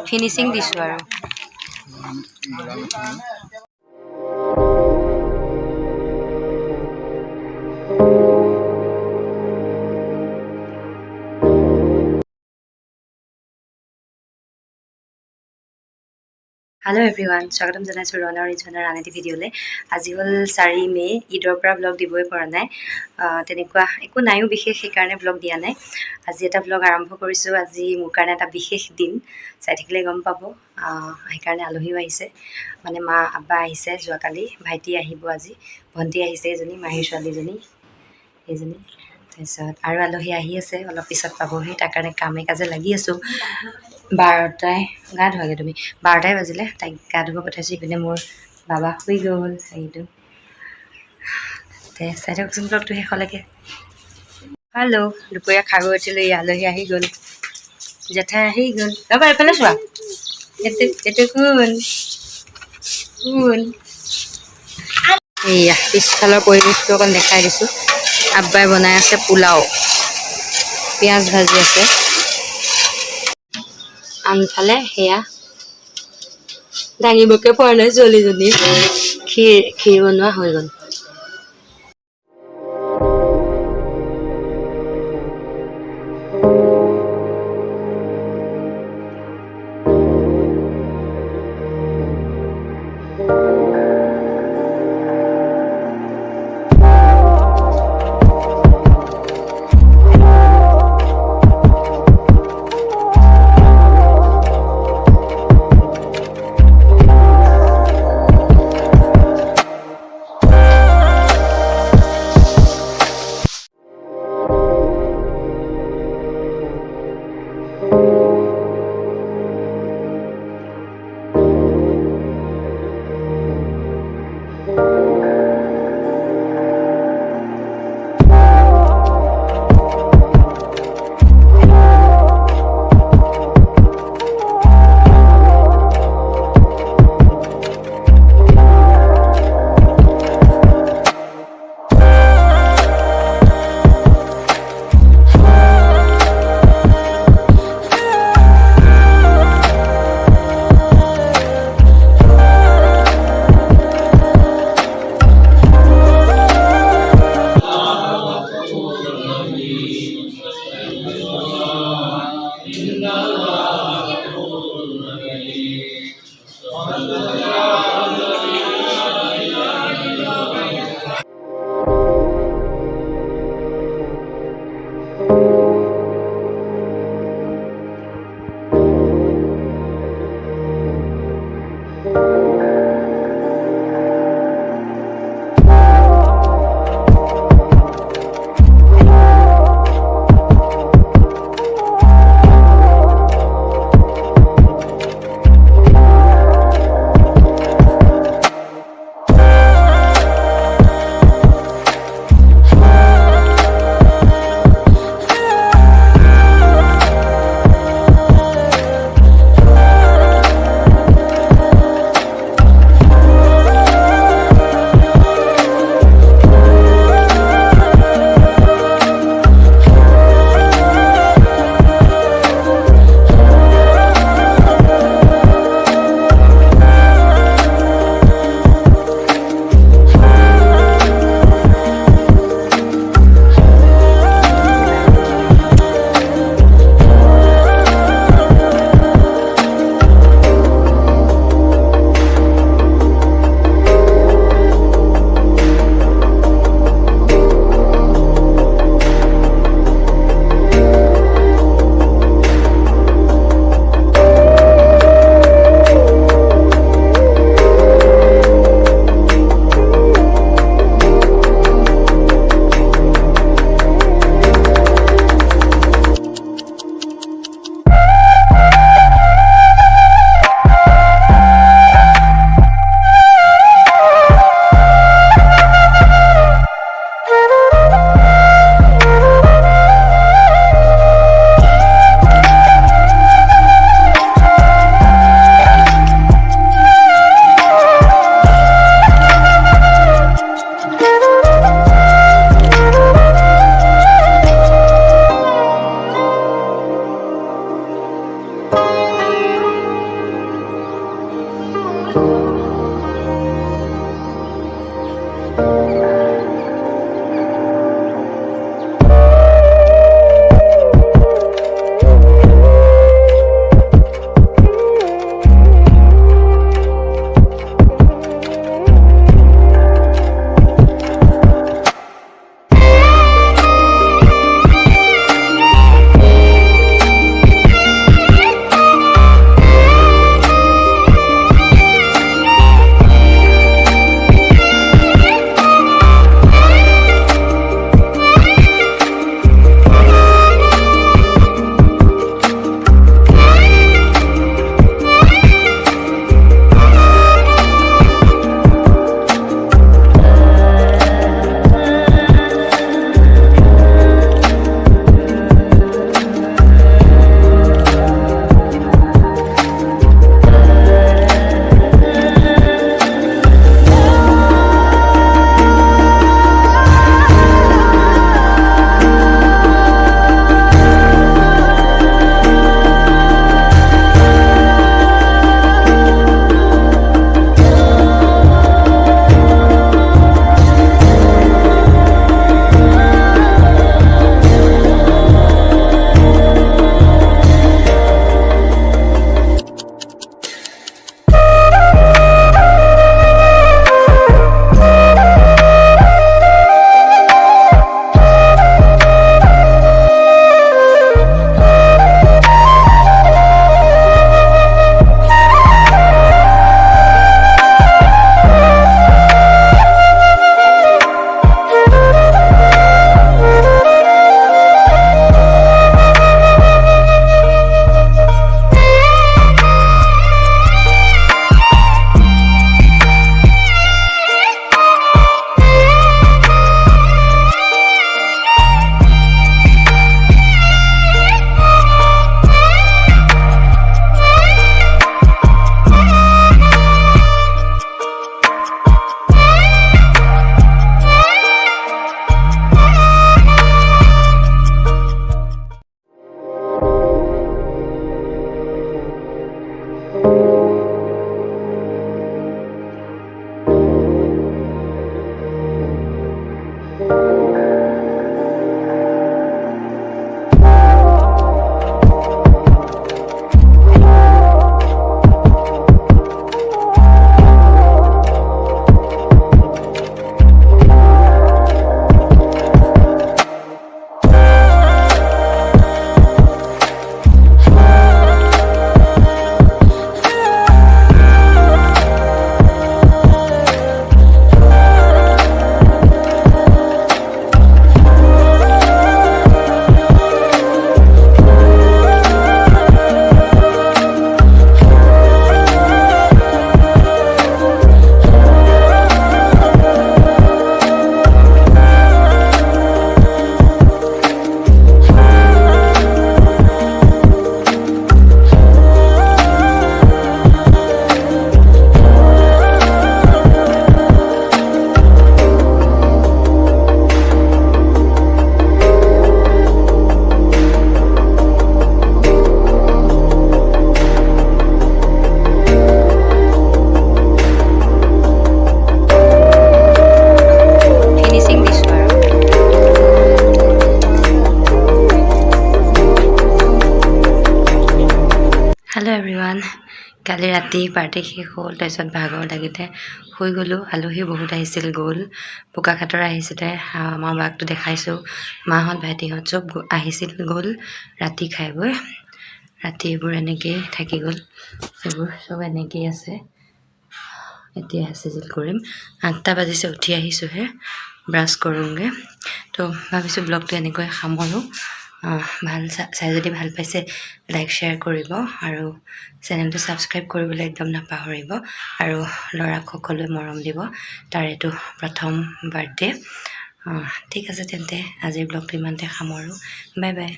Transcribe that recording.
Finishing দিছোঁ আৰু hello' everyone, স্বাগতম জনাইছোঁ ৰণা ৰিজনৰ আন এটি ভিডিঅ'লৈ। আজি হ'ল 4 মে', ঈদৰ পৰা ব্লগ দিবই পৰা নাই। তেনেকুৱা একো নাইও বিশেষ, সেইকাৰণে ব্লগ দিয়া নাই। আজি এটা ব্লগ আৰম্ভ কৰিছোঁ। আজি মোৰ কাৰণে এটা বিশেষ দিন, চাই থাকিলে গম পাব। সেইকাৰণে আলহীও আহিছে, মানে মা আব্বা আহিছে যোৱাকালি, ভাইটি আহিব আজি, ভণ্টি আহিছে এজনী, মাহীৰ ছোৱালীজনী এইজনী, তাৰপিছত আৰু আলহী আহি আছে, অলপ পিছত পাবহি। তাৰ কাৰণে কামে কাজে লাগি আছোঁ। 12টাই গা ধোৱাগৈ তুমি, 12টাই বাজিলে, তাইক গা ধুব পঠাইছোঁ। ইপিনে মোৰ বাবা শুই গ'ল। সেইটো চাই থাককচোন ব্লগটো শেষলৈকে। হেল্ল', দুপৰীয়া খাব উঠিলোঁ, আলহী আহি গ'ল, জেঠাই আহি গ'ল। ৰ'বা এইফালে চোৱা, এইটো কোন কোন এইয়া পিছফালৰ পৰিৱেশটো অকণ দেখাই দিছোঁ। আব্বাই বনাই আছে পোলাও, পিঁয়াজ ভাজি আছে। আনফালে সেয়া দাঙিবকে পৰা নাই ছোৱালীজনী, খীৰ বনোৱা হৈ গ'ল। Hello' everyone. কালি ৰাতি পাৰ্টি শেষ হ'ল, তাৰপিছত ভাগৰ লাগিলে শুই গ'লোঁ। আলহী বহুত আহিছিল, গ'ল। বোকাখাটৰ আহিছিলে, আমাৰ বাকটো দেখাইছোঁ। মাহঁত ভাইটিহঁত চব আহিছিল, গ'ল। ৰাতি খাই বৈ ৰাতি এইবোৰ এনেকৈয়ে থাকি গ'ল। এইবোৰ চব এনেকৈয়ে আছে। এতিয়া চিজিল কৰিম। 8টা বাজিছে, উঠি আহিছোঁহে, ব্ৰাছ কৰোঁগৈ। তো ভাবিছোঁ ব্লগটো এনেকৈ সামৰোঁ। ভাল চাই যদি ভাল পাইছে লাইক শ্বেয়াৰ কৰিব আৰু চেনেলটো ছাবস্ক্ৰাইব কৰিবলৈ একদম নাপাহৰিব। আৰু ল'ৰাক সকলোৱে মৰম দিব, তাৰ এইটো প্ৰথম বাৰ্থডে'। ঠিক আছে তেন্তে আজিৰ ব্লগটো ইমানতে সামৰোঁ। Bye bye.